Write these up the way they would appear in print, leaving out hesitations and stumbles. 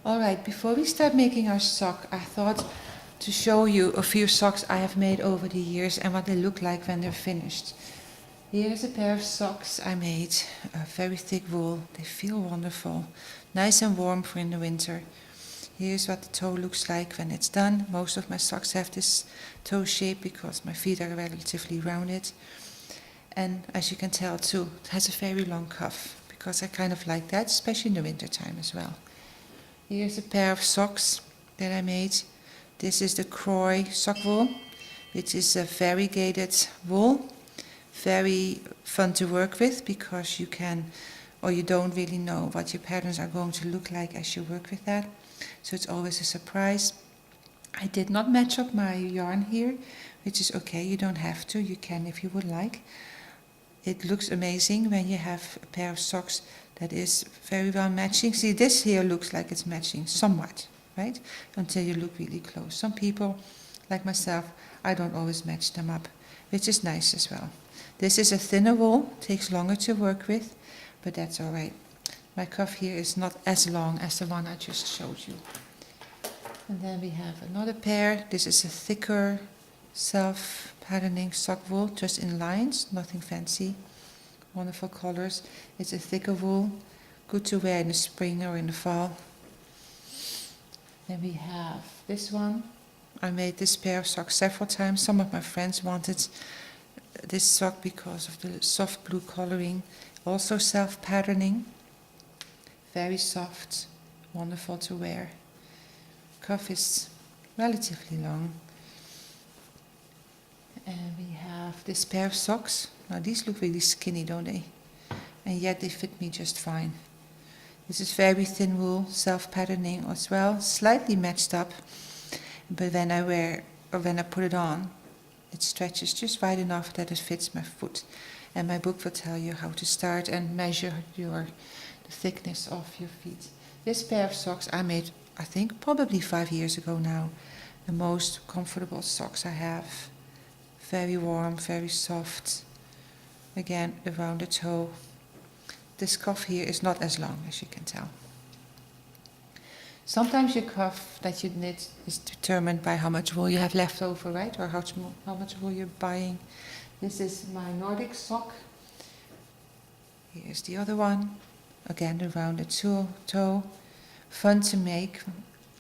Alright, before we start making our sock, I thought to show you a few socks I have made over the years and what they look like when they're finished. Here's a pair of socks I made, very thick wool. They feel wonderful, nice and warm for in the winter. Here's what the toe looks like when it's done. Most of my socks have this toe shape because my feet are relatively rounded. And as you can tell too, it has a very long cuff because I kind of like that, especially in the winter time as well. Here's a pair of socks that I made. This is the crochet sock wool, which is a variegated wool. Very fun to work with because you can, or you don't really know what your patterns are going to look like as you work with that. So it's always a surprise. I did not match up my yarn here, which is okay, you don't have to, you can if you would like. It looks amazing when you have a pair of socks that is very well matching. See, this here looks like it's matching somewhat, right? Until you look really close. Some people, like myself, I don't always match them up, which is nice as well. This is a thinner wool, takes longer to work with, but that's all right. My cuff here is not as long as the one I just showed you. And then we have another pair. This is a thicker self-patterning sock wool, just in lines, nothing fancy. Wonderful colors. It's a thicker wool, good to wear in the spring or in the fall. Then we have this one. I made this pair of socks several times. Some of my friends wanted this sock because of the soft blue coloring. Also self-patterning. Very soft, wonderful to wear. Cuff is relatively long. And we have this pair of socks. Now these look really skinny, don't they? And yet they fit me just fine. This is very thin wool, self-patterning as well, slightly matched up. But when I put it on, it stretches just right enough that it fits my foot. And my book will tell you how to start and measure the thickness of your feet. This pair of socks I made, I think, probably 5 years ago now. The most comfortable socks I have. Very warm, very soft. Again, around the toe. This cuff here is not as long as you can tell. Sometimes your cuff that you knit is determined by how much wool you have left over, right? Or how much wool you're buying. This is my Nordic sock. Here's the other one. Again, the rounded toe. Fun to make.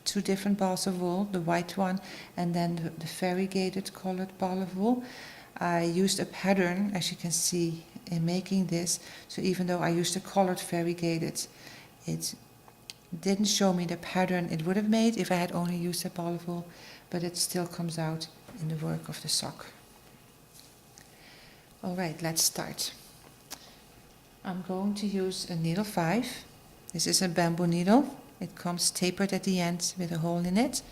2 different balls of wool, the white one and then the variegated colored ball of wool. I used a pattern, as you can see, in making this. So even though I used the colored variegated, it didn't show me the pattern it would have made if I had only used a ball of wool, but it still comes out in the work of the sock. Alright, let's start. I'm going to use a needle 5. This is a bamboo needle. It comes tapered at the end with a hole in it.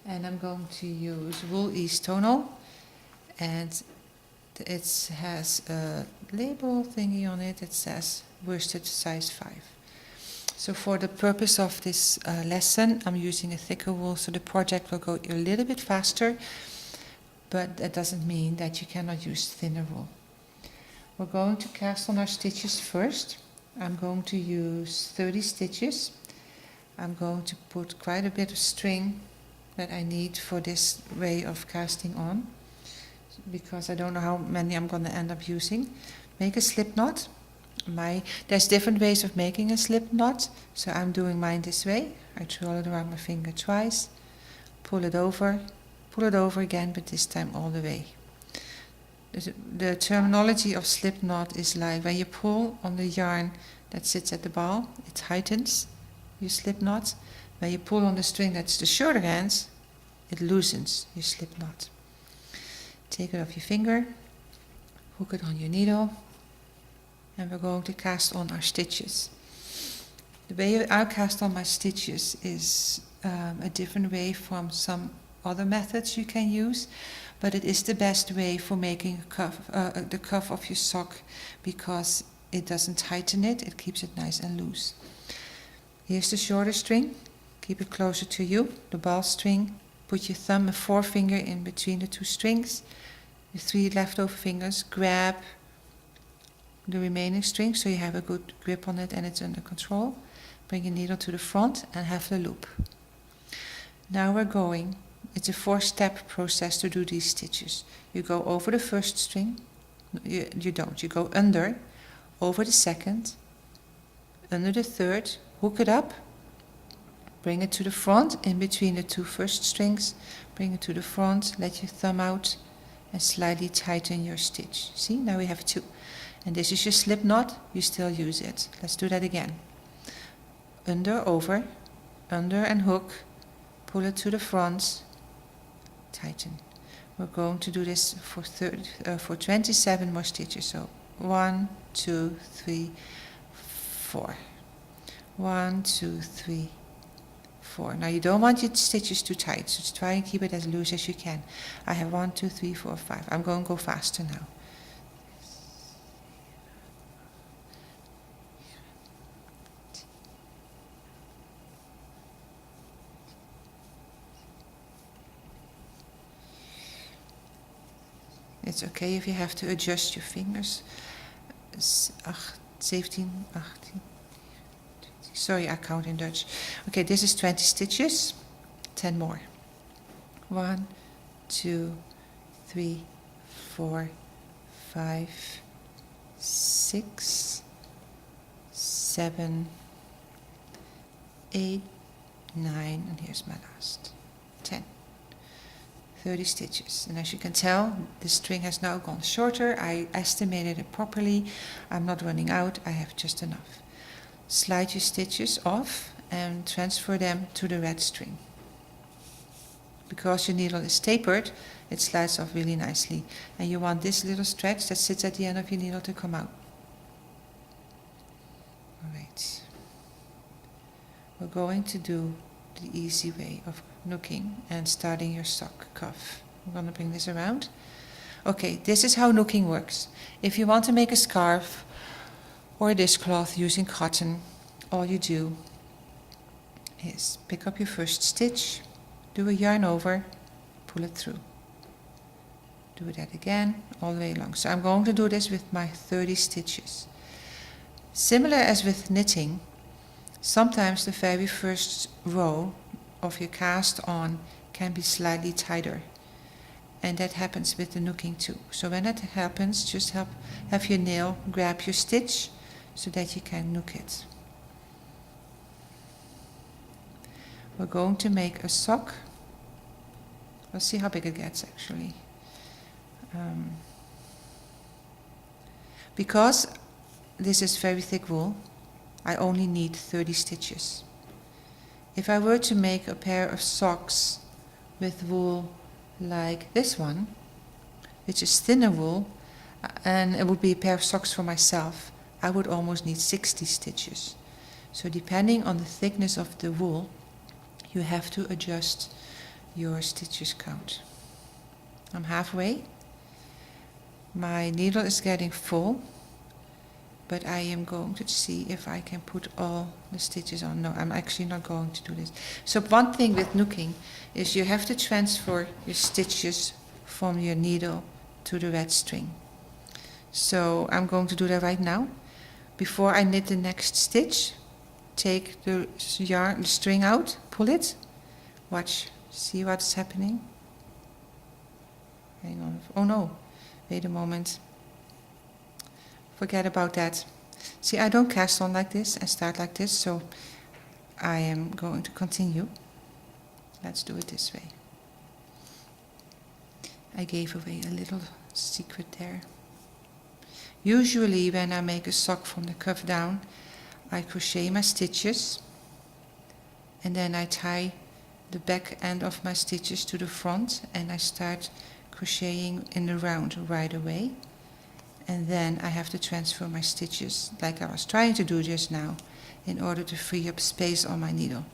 And I'm going to use wool East tonal. And it has a label thingy on it. It says worsted size 5. So for the purpose of this lesson, I'm using a thicker wool, so the project will go a little bit faster. But that doesn't mean that you cannot use thinner wool. We're going to cast on our stitches first. I'm going to use 30 stitches. I'm going to put quite a bit of string that I need for this way of casting on, because I don't know how many I'm going to end up using. Make a slip knot. There's different ways of making a slip knot, so I'm doing mine this way. I twirl it around my finger twice, pull it over again, but this time all the way. The terminology of slip knot is like when you pull on the yarn that sits at the ball, it tightens. You slip knot. When you pull on the string that's the shorter ends, it loosens your slip knot. Take it off your finger, hook it on your needle, and we're going to cast on our stitches. The way I cast on my stitches is a different way from some other methods you can use, but it is the best way for making the cuff of your sock, because it doesn't tighten it, it keeps it nice and loose. Here's the shorter string, keep it closer to you, the ball string. Put your thumb and forefinger in between the 2 strings. The 3 leftover fingers, grab the remaining string so you have a good grip on it and it's under control. Bring your needle to the front and have the loop. Now we're going, it's a 4-step process to do these stitches. You go over the first string, you don't, you go under, over the second, under the third, hook it up, bring it to the front, in between the 2 first strings, bring it to the front, let your thumb out, and slightly tighten your stitch. See, now we have 2. And this is your slip knot, you still use it. Let's do that again. Under, over, under and hook, pull it to the front, tighten. We're going to do this for 27 more stitches. So 1, 2, 3, 4. 1, 2, 3, 4. Now you don't want your stitches too tight, so try and keep it as loose as you can. I have 1, 2, 3, 4, 5. I'm going to go faster now. It's okay if you have to adjust your fingers. 17, 18. Sorry, I count in Dutch. Okay, this is 20 stitches. 10 more. 1, 2, 3, 4, 5, 6, 7, 8, 9, and here's my last. 10. 30 stitches, and as you can tell, the string has now gone shorter. I estimated it properly. I'm not running out, I have just enough. Slide your stitches off and transfer them to the red string. Because your needle is tapered, it slides off really nicely, and you want this little stretch that sits at the end of your needle to come out. Alright, we're going to do the easy way of nooking and starting your sock cuff. I'm going to bring this around. Okay, this is how nooking works. If you want to make a scarf or a dishcloth using cotton, all you do is pick up your first stitch, do a yarn over, pull it through. Do that again, all the way along. So I'm going to do this with my 30 stitches. Similar as with knitting, sometimes the very first row of your cast on can be slightly tighter, and that happens with the nooking too. So when that happens, just have your nail grab your stitch so that you can nook it. We're going to make a sock. Let's see how big it gets actually. Because this is very thick wool, I only need 30 stitches. If I were to make a pair of socks with wool like this one, which is thinner wool, and it would be a pair of socks for myself, I would almost need 60 stitches. So depending on the thickness of the wool, you have to adjust your stitches count. I'm halfway. My needle is getting full, but I am going to see if I can put all the stitches on. No, I'm actually not going to do this. So one thing with nooking is you have to transfer your stitches from your needle to the red string. So I'm going to do that right now. Before I knit the next stitch, take the yarn, the string out, pull it, watch, see what's happening. Hang on, oh no, wait a moment. Forget about that. See, I don't cast on like this and start like this, so I am going to continue. Let's do it this way. I gave away a little secret there. Usually when I make a sock from the cuff down, I crochet my stitches and then I tie the back end of my stitches to the front and I start crocheting in the round right away. And then I have to transfer my stitches like I was trying to do just now in order to free up space on my needle.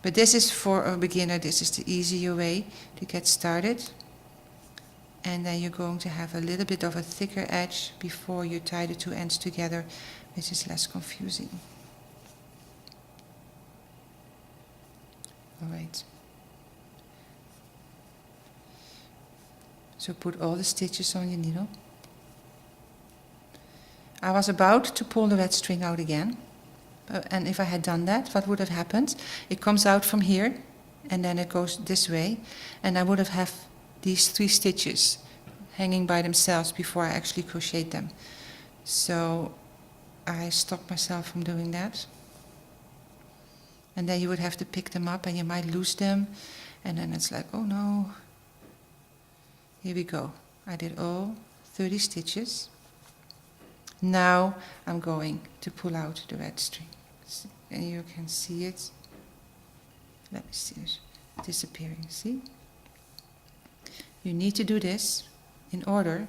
But this is for a beginner, this is the easier way to get started. And then you're going to have a little bit of a thicker edge before you tie the two ends together, which is less confusing. Alright. So put all the stitches on your needle. I was about to pull the red string out again, And if I had done that, what would have happened? It comes out from here, and then it goes this way, and I would have these 3 stitches hanging by themselves before I actually crochet them. So I stopped myself from doing that. And then you would have to pick them up, and you might lose them, and then it's like, oh no. Here we go. I did all 30 stitches. Now I'm going to pull out the red string. And you can see it. Let me see it disappearing. See? You need to do this in order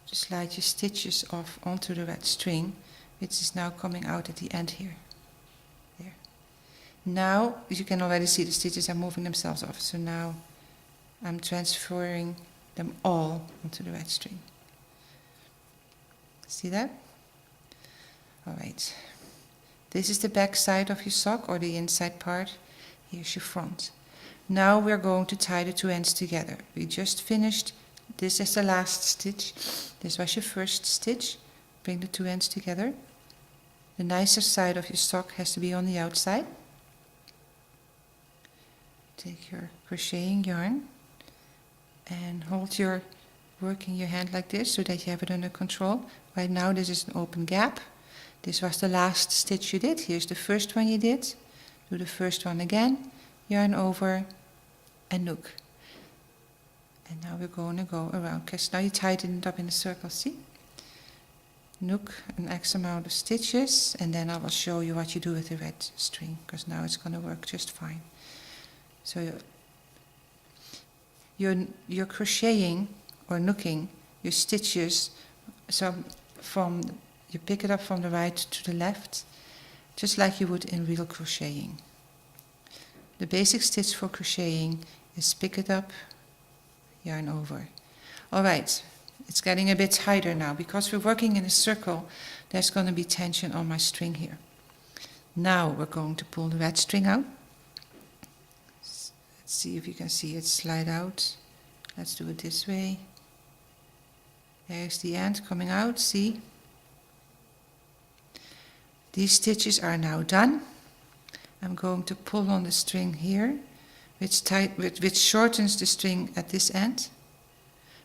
to slide your stitches off onto the red string, which is now coming out at the end here. There. Now you can already see the stitches are moving themselves off. So now I'm transferring them all onto the red string. See that? All right. This is the back side of your sock, or the inside part. Here's your front. Now we're going to tie the 2 ends together. We just finished. This is the last stitch. This was your first stitch. Bring the 2 ends together. The nicer side of your sock has to be on the outside. Take your crocheting yarn and hold your work in your hand like this so that you have it under control. Right now this is an open gap. This was the last stitch you did. Here's the first one you did. Do the first one again. Yarn over and knook. And now we're going to go around, because now you tighten it up in a circle, see? Knook an X amount of stitches, and then I will show you what you do with the red string, because now it's going to work just fine. So you're crocheting or nooking your stitches, so you pick it up from the right to the left, just like you would in real crocheting. The basic stitch for crocheting is pick it up, yarn over. Alright, it's getting a bit tighter now. Because we're working in a circle, there's going to be tension on my string here. Now we're going to pull the red string out. Let's see if you can see it slide out. Let's do it this way. There's the end coming out, see? These stitches are now done. I'm going to pull on the string here, which shortens the string at this end.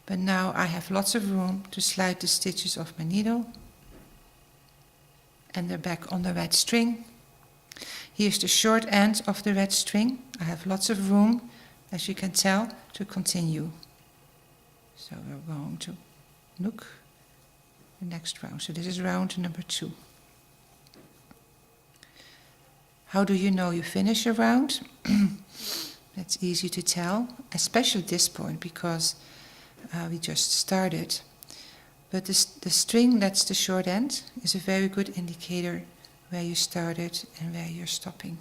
But now I have lots of room to slide the stitches off my needle. And they're back on the red string. Here's the short end of the red string. I have lots of room, as you can tell, to continue. So we're going to knook the next round. So this is round number 2. How do you know you finish a round? That's easy to tell, especially at this point, because we just started. But the string, that's the short end, is a very good indicator where you started and where you're stopping.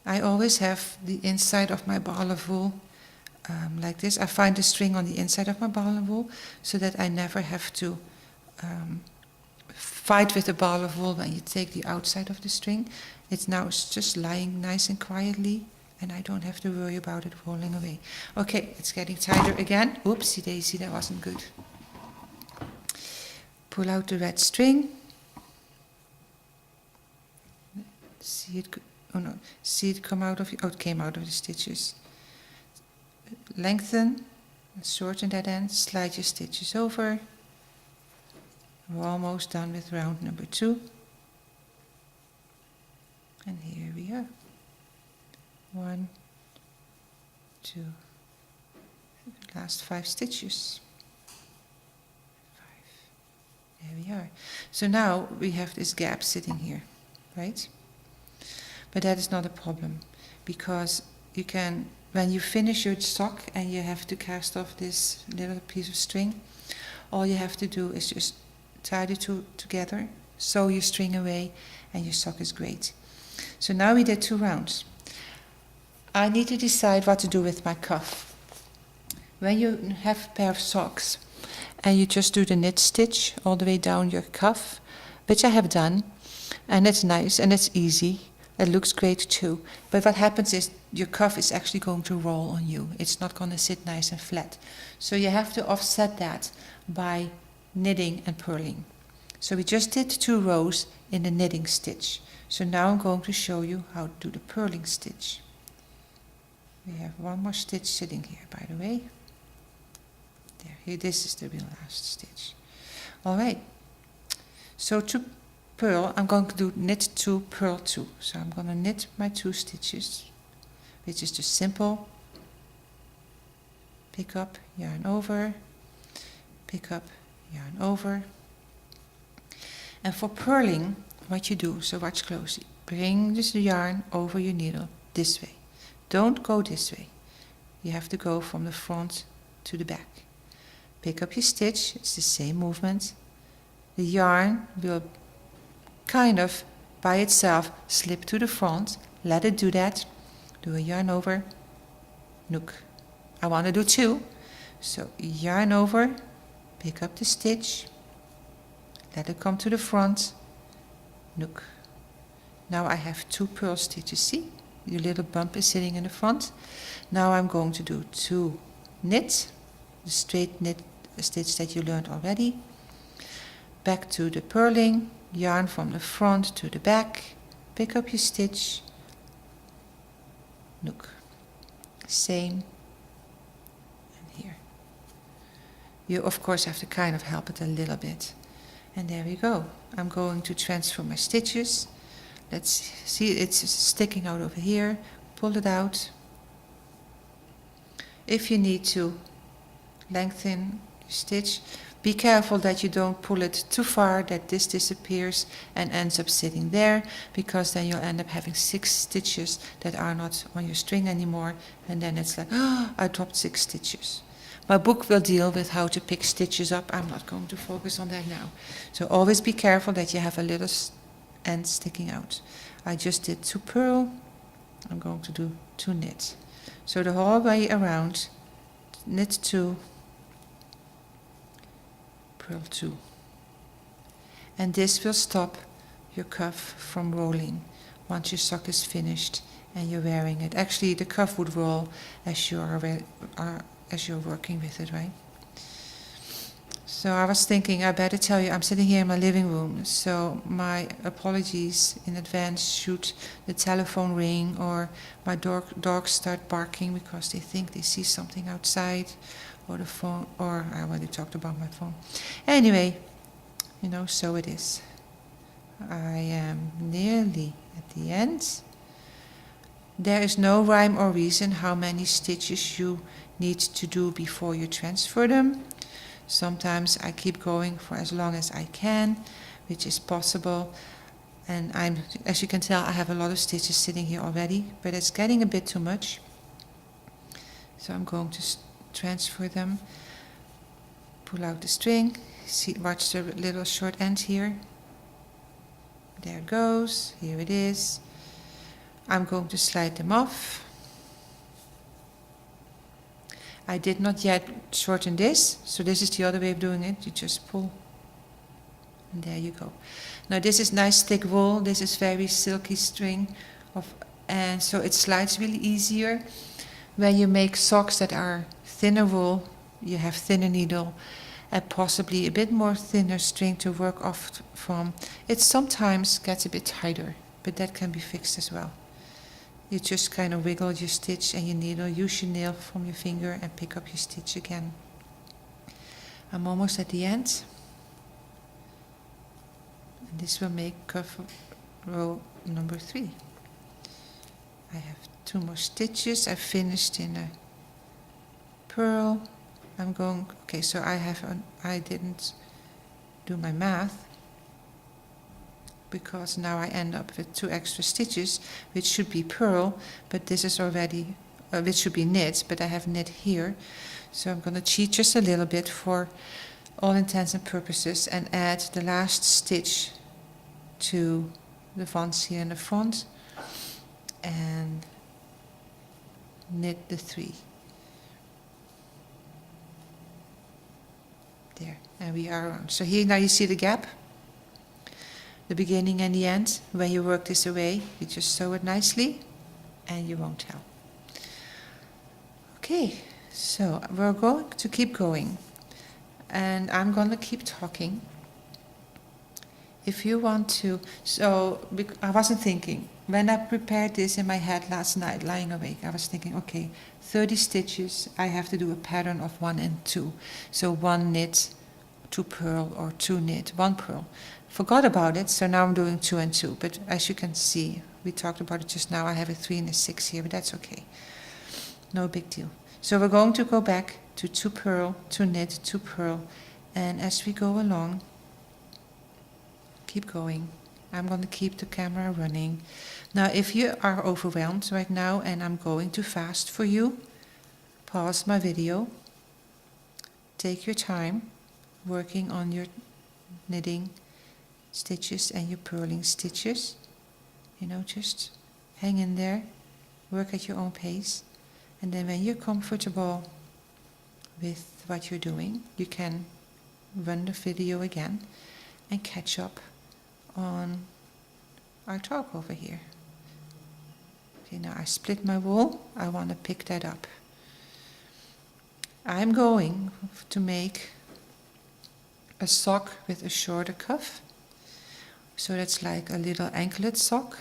I always have the inside of my ball of wool like this. I find the string on the inside of my ball of wool so that I never have to fight with the ball of wool when you take the outside of the string. It's now just lying nice and quietly, and I don't have to worry about it rolling away. Okay, it's getting tighter again. Oopsie daisy, that wasn't good. Pull out the red string. See it, oh no, see it come out of, oh, it came out of the stitches. Lengthen, shorten that end, slide your stitches over. We're almost done with round number 2. And here we are. 1, 2, last 5 stitches. 5. There we are. So now we have this gap sitting here, right? But that is not a problem, because you can, when you finish your sock and you have to cast off this little piece of string, all you have to do is just tie the 2 together, sew your string away, and your sock is great. So now we did 2 rounds. I need to decide what to do with my cuff. When you have a pair of socks and you just do the knit stitch all the way down your cuff, which I have done, and it's nice and it's easy, it looks great too. But what happens is your cuff is actually going to roll on you. It's not going to sit nice and flat. So you have to offset that by knitting and purling. So we just did 2 rows in the knitting stitch. So now I'm going to show you how to do the purling stitch. We have 1 more stitch sitting here, by the way. There, here, this is the real last stitch. Alright, so to purl, I'm going to do knit 2, purl 2. So I'm going to knit my 2 stitches, which is just simple. Pick up, yarn over, pick up, yarn over. And for purling, what you do, so watch closely. Bring this yarn over your needle this way. Don't go this way. You have to go from the front to the back. Pick up your stitch, it's the same movement. The yarn will kind of by itself slip to the front. Let it do that. Do a yarn over, knook. I want to do 2. So yarn over, pick up the stitch, let it come to the front, knook. Now I have 2 purl stitches, see? Your little bump is sitting in the front. Now I'm going to do 2 knit, the straight knit stitch that you learned already. Back to the purling, yarn from the front to the back, pick up your stitch, knook. Same. And here. You of course have to kind of help it a little bit. And there we go. I'm going to transfer my stitches. Let's see, it's sticking out over here. Pull it out. If you need to lengthen your stitch, be careful that you don't pull it too far, that this disappears and ends up sitting there, because then you'll end up having 6 stitches that are not on your string anymore, and then it's like, oh, I dropped 6 stitches. My book will deal with how to pick stitches up. I'm not going to focus on that now. So always be careful that you have a little end sticking out. I just did 2 purl. I'm going to do 2 knit. So the whole way around, knit 2, purl 2. And this will stop your cuff from rolling once your sock is finished and you're wearing it. Actually, the cuff would roll as you're working with it, right? So I was thinking, I better tell you, I'm sitting here in my living room, so my apologies in advance should the telephone ring or my dogs start barking because they think they see something outside, or the phone, or I already talked about my phone. Anyway, you know, so it is. I am nearly at the end. There is no rhyme or reason how many stitches you need to do before you transfer them. Sometimes I keep going for as long as I can, which is possible. And as you can tell, I have a lot of stitches sitting here already, but it's getting a bit too much. So I'm going to transfer them. Pull out the string. See, watch the little short end here. There it goes. Here it is. I'm going to slide them off. I did not yet shorten this, so this is the other way of doing it. You just pull, and there you go. Now this is nice thick wool. This is very silky string, and so it slides really easier. When you make socks that are thinner wool, you have thinner needle and possibly a bit more thinner string to work off from. It sometimes gets a bit tighter, but that can be fixed as well. You just kind of wiggle your stitch and your needle, use your nail from your finger and pick up your stitch again. I'm almost at the end. And this will make cuff row number 3. I have 2 more stitches. I finished in a purl. I'm going, okay, so I didn't do my math, because now I end up with 2 extra stitches, which should be purl, but this is already, which should be knit, but I have knit here. So I'm going to cheat just a little bit for all intents and purposes and add the last stitch to the ones here in the front and knit the 3. There, and we are on. So here now you see the gap. The beginning and the end. When you work this away, you just sew it nicely and you won't tell. Okay, so we're going to keep going, and I'm going to keep talking if you want to, I wasn't thinking, when I prepared this in my head last night, lying awake, I was thinking, okay, 30 stitches, I have to do a pattern of 1 and 2. So 1 knit, 2 purl, or 2 knit, 1 purl. Forgot about it, so now I'm doing 2 and 2. But as you can see, we talked about it just now, I have a 3 and a 6 here, but that's okay. No big deal. So we're going to go back to 2 purl, 2 knit, 2 purl, and as we go along, keep going. I'm going to keep the camera running. Now, if you are overwhelmed right now and I'm going too fast for you, pause my video. Take your time working on your knitting stitches and your purling stitches. You know, just hang in there, work at your own pace. And then when you're comfortable with what you're doing, you can run the video again and catch up on our talk over here. Okay, now I split my wool. I want to pick that up. I'm going to make a sock with a shorter cuff. So that's like a little anklet sock.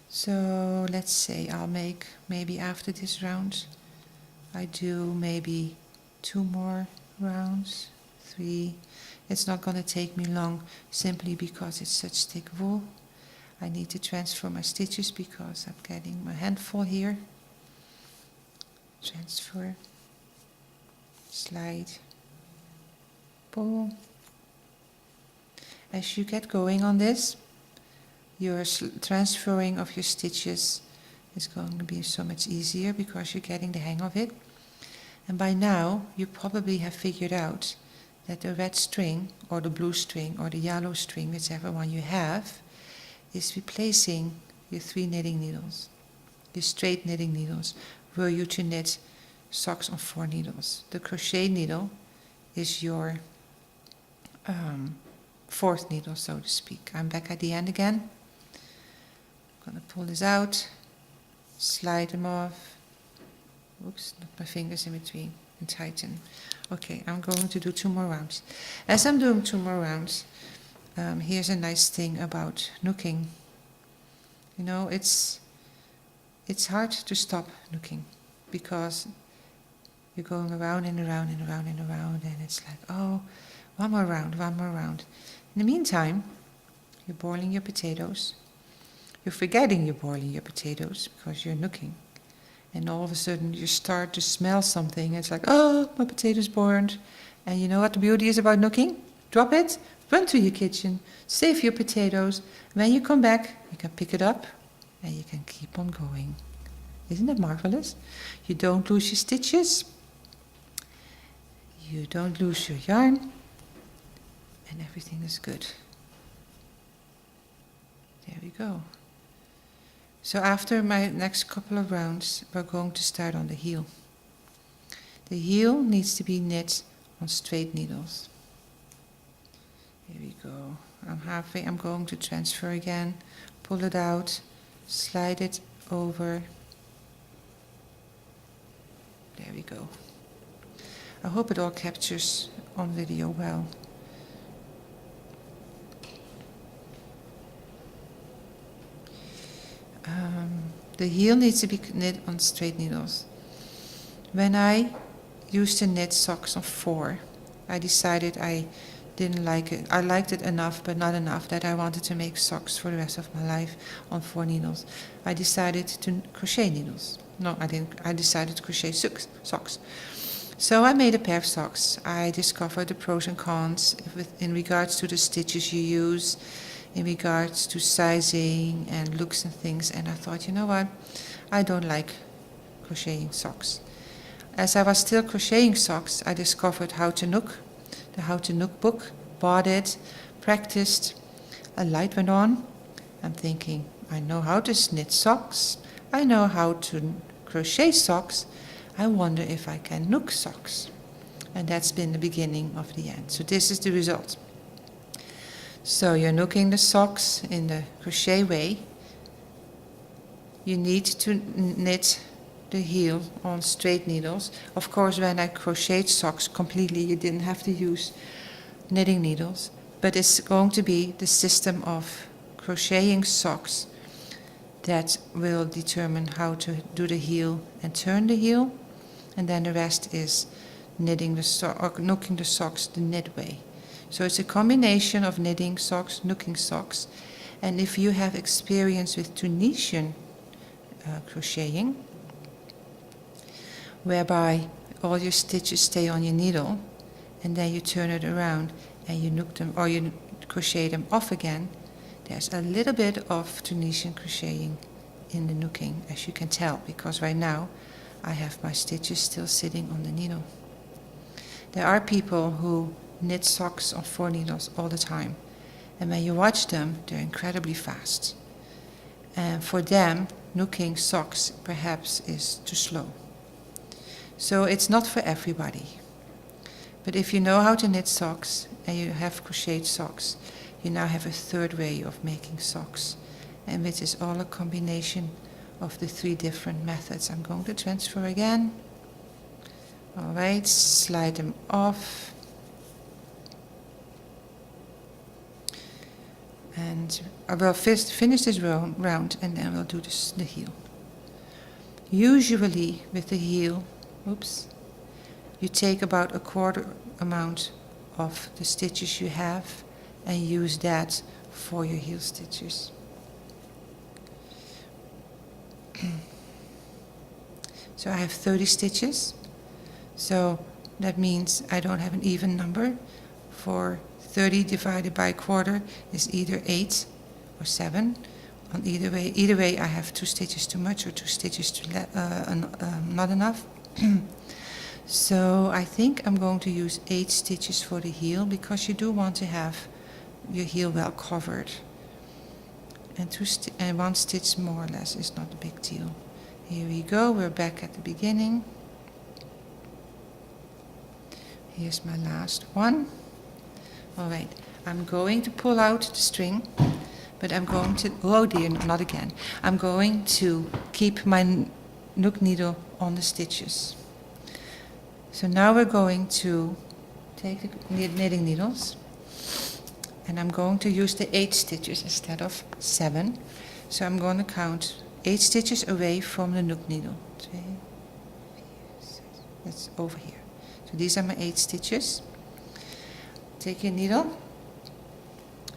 So let's say I'll make, maybe after this round, I do maybe 2 more rounds, 3. It's not going to take me long, simply because it's such thick wool. I need to transfer my stitches because I'm getting my hand full here. Transfer, slide, pull. As you get going on this, your transferring of your stitches is going to be so much easier because you're getting the hang of it. And by now, you probably have figured out that the red string, or the blue string, or the yellow string, whichever one you have, is replacing your 3 knitting needles, your straight knitting needles, were you to knit socks on 4 needles. The crochet needle is your 4th needle, so to speak. I'm back at the end again. I'm going to pull this out, slide them off. Oops, not my fingers in between, and tighten. Okay, I'm going to do 2 more rounds. As I'm doing 2 more rounds, here's a nice thing about nooking. You know, it's hard to stop nooking because you're going around and around and around and around, and it's like, oh, 1 more round, 1 more round. In the meantime, you're boiling your potatoes. You're forgetting you're boiling your potatoes because you're nooking. And all of a sudden you start to smell something. It's like, oh, my potatoes burned. And you know what the beauty is about nooking? Drop it, run to your kitchen, save your potatoes. When you come back, you can pick it up and you can keep on going. Isn't it marvelous? You don't lose your stitches. You don't lose your yarn. And everything is good. There we go. So after my next couple of rounds, we're going to start on the heel. The heel needs to be knit on straight needles. Here we go. I'm halfway. I'm going to transfer again, pull it out, slide it over. There we go. I hope it all captures on video well. The heel needs to be knit on straight needles. When I used to knit socks on 4, I decided I didn't like it. I liked it enough, but not enough that I wanted to make socks for the rest of my life on 4 needles. I decided to crochet needles. No, I didn't. I decided to crochet socks. So I made a pair of socks. I discovered the pros and cons in regards to the stitches you use, in regards to sizing and looks and things, and I thought, you know what, I don't like crocheting socks. As I was still crocheting socks, I discovered How to Knook, the How to Knook book, bought it, practiced, a light went on. I'm thinking, I know how to knit socks, I know how to crochet socks, I wonder if I can knook socks. And that's been the beginning of the end. So this is the result. So you're nooking the socks in the crochet way. You need to knit the heel on straight needles. Of course, when I crocheted socks completely, you didn't have to use knitting needles. but it's going to be the system of crocheting socks that will determine how to do the heel and turn the heel, and then the rest is knitting the or nooking the socks the knit way. So it's a combination of knitting socks, nooking socks, and if you have experience with Tunisian crocheting, whereby all your stitches stay on your needle, and then you turn it around and you nook them or you crochet them off again, there's a little bit of Tunisian crocheting in the nooking, as you can tell, because right now I have my stitches still sitting on the needle. There are people who knit socks on 4 needles all the time, and when you watch them, they're incredibly fast. And for them, nooking socks perhaps is too slow. So it's not for everybody. But if you know how to knit socks and you have crocheted socks, you now have a third way of making socks, and which is all a combination of the 3 different methods. I'm going to transfer again. All right, slide them off. And I will finish this round and then we'll do the heel. Usually with the heel, you take about a quarter amount of the stitches you have and use that for your heel stitches. So I have 30 stitches, so that means I don't have an even number. For 30 divided by a quarter is either 8 or 7. On either way I have 2 stitches too much or 2 stitches not enough. So I think I'm going to use 8 stitches for the heel, because you do want to have your heel well covered. And 1 stitch more or less is not a big deal. Here we go, we're back at the beginning. Here's my last one. Alright, I'm going to pull out the string, but I'm going to, oh dear, not again. I'm going to keep my nook needle on the stitches. So now we're going to take the knitting needles, and I'm going to use the 8 stitches instead of 7. So I'm going to count 8 stitches away from the nook needle. 2, 3, 4, 6. That's over here. So these are my 8 stitches. Take your needle,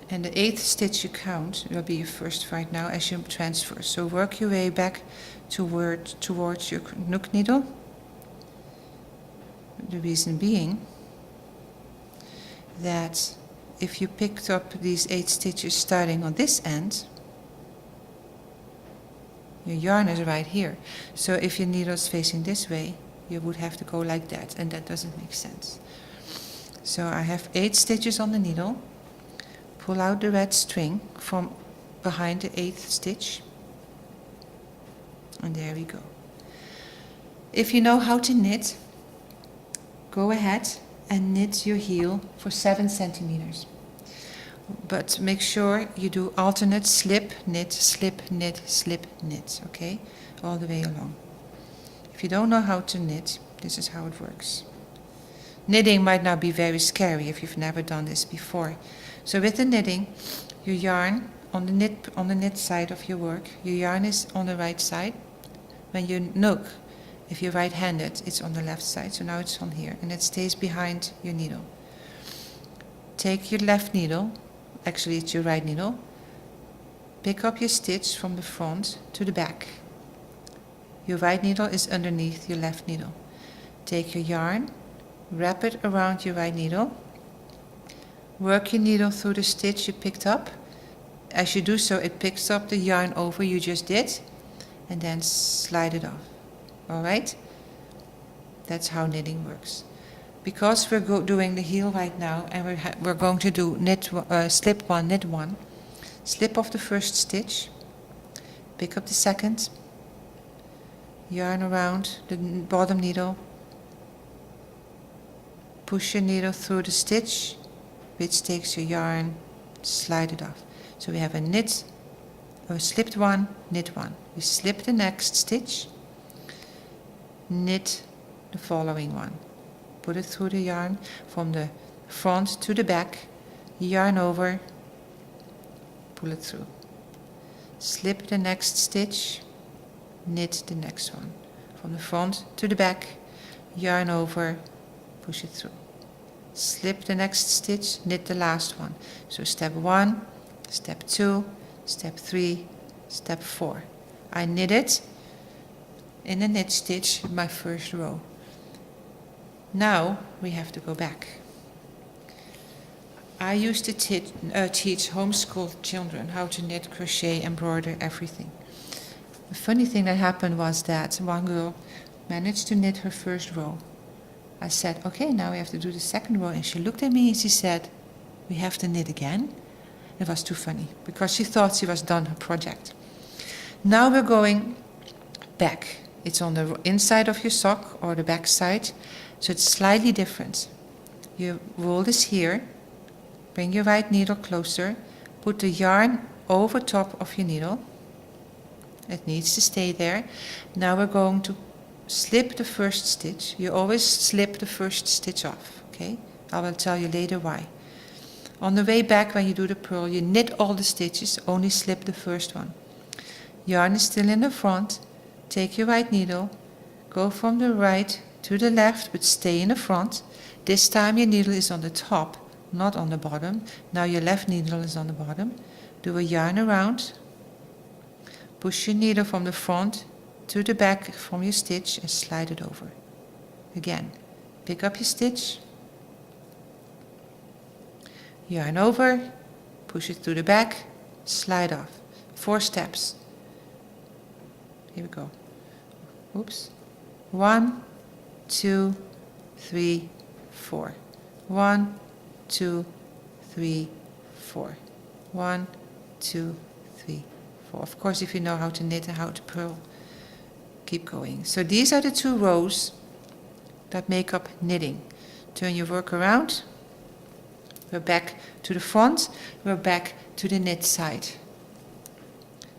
and the 8th stitch you count will be your first right now as you transfer. So work your way back towards your nook needle. The reason being that if you picked up these 8 stitches starting on this end, your yarn is right here. So if your needle is facing this way, you would have to go like that, and that doesn't make sense. So I have 8 stitches on the needle. Pull out the red string from behind the 8th stitch, and there we go. If you know how to knit, go ahead and knit your heel for 7 centimeters. But make sure you do alternate slip, knit, slip, knit, slip, knit, okay? All the way along. If you don't know how to knit, this is how it works. Knitting might not be very scary if you've never done this before. So with the knitting, your yarn on the knit side of your work, your yarn is on the right side. When you nook, if you're right-handed, it's on the left side. So now it's on here, and it stays behind your needle. Take your left needle, actually it's your right needle, pick up your stitch from the front to the back. Your right needle is underneath your left needle. Take your yarn, wrap it around your right needle, work your needle through the stitch you picked up. As you do so, it picks up the yarn over you just did, and then slide it off. Alright? That's how knitting works. Because we're doing the heel right now, and we're going to do slip 1, knit 1, slip off the first stitch, pick up the second, yarn around the bottom needle, push your needle through the stitch, which takes your yarn, slide it off. So we have a slipped 1, knit 1. We slip the next stitch, knit the following one. Put it through the yarn from the front to the back, yarn over, pull it through. Slip the next stitch, knit the next one. From the front to the back, yarn over, push it through. Slip the next stitch, knit the last one. So step 1, step 2, step 3, step 4. I knit it in a knit stitch in my first row. Now we have to go back. I used to teach homeschool children how to knit, crochet, embroider, everything. The funny thing that happened was that one girl managed to knit her first row. I said, okay, now we have to do the second row. And she looked at me and she said, we have to knit again? It was too funny because she thought she was done her project. Now we're going back. It's on the inside of your sock or the back side, so it's slightly different. You roll this here, bring your right needle closer, put the yarn over top of your needle. It needs to stay there. Now we're going to slip the first stitch. You always slip the first stitch off, okay? I will tell you later why. On the way back, when you do the purl, you knit all the stitches, only slip the first one. Yarn is still in the front. Take your right needle, go from the right to the left, but stay in the front. This time your needle is on the top, not on the bottom. Now your left needle is on the bottom. Do a yarn around. Push your needle from the front to the back from your stitch and slide it over. Again, pick up your stitch, yarn over, push it to the back, slide off. 4 steps. Here we go. Oops. 1, 2, 3, 4. 1, 2, 3, 4. 1, 2, 3, 4. Of course, if you know how to knit and how to purl, keep going. So these are the 2 rows that make up knitting. Turn your work around. We're back to the front. We're back to the knit side.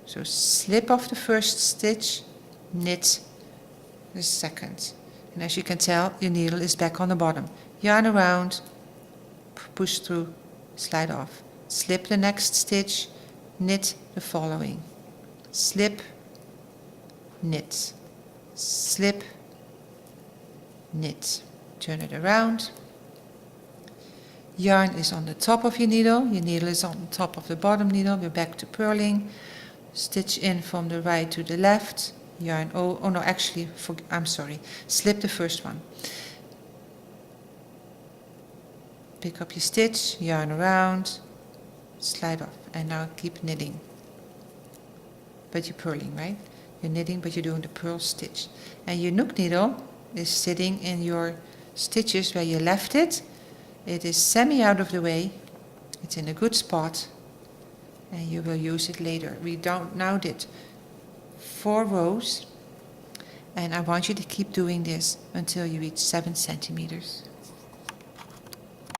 So slip off the first stitch, knit the second. And as you can tell, your needle is back on the bottom. Yarn around, push through, slide off. Slip the next stitch, knit the following. Slip, knit, slip, knit. Turn it around. Yarn is on the top of your needle is on top of the bottom needle. We're back to purling. Stitch in from the right to the left. Yarn, slip the first one. Pick up your stitch, yarn around, slide off, and now keep knitting. But you're purling, right? You're knitting, but you're doing the purl stitch. And your knook needle is sitting in your stitches where you left it. It is semi out of the way. It's in a good spot. And you will use it later. We now did 4 rows. And I want you to keep doing this until you reach 7 centimeters.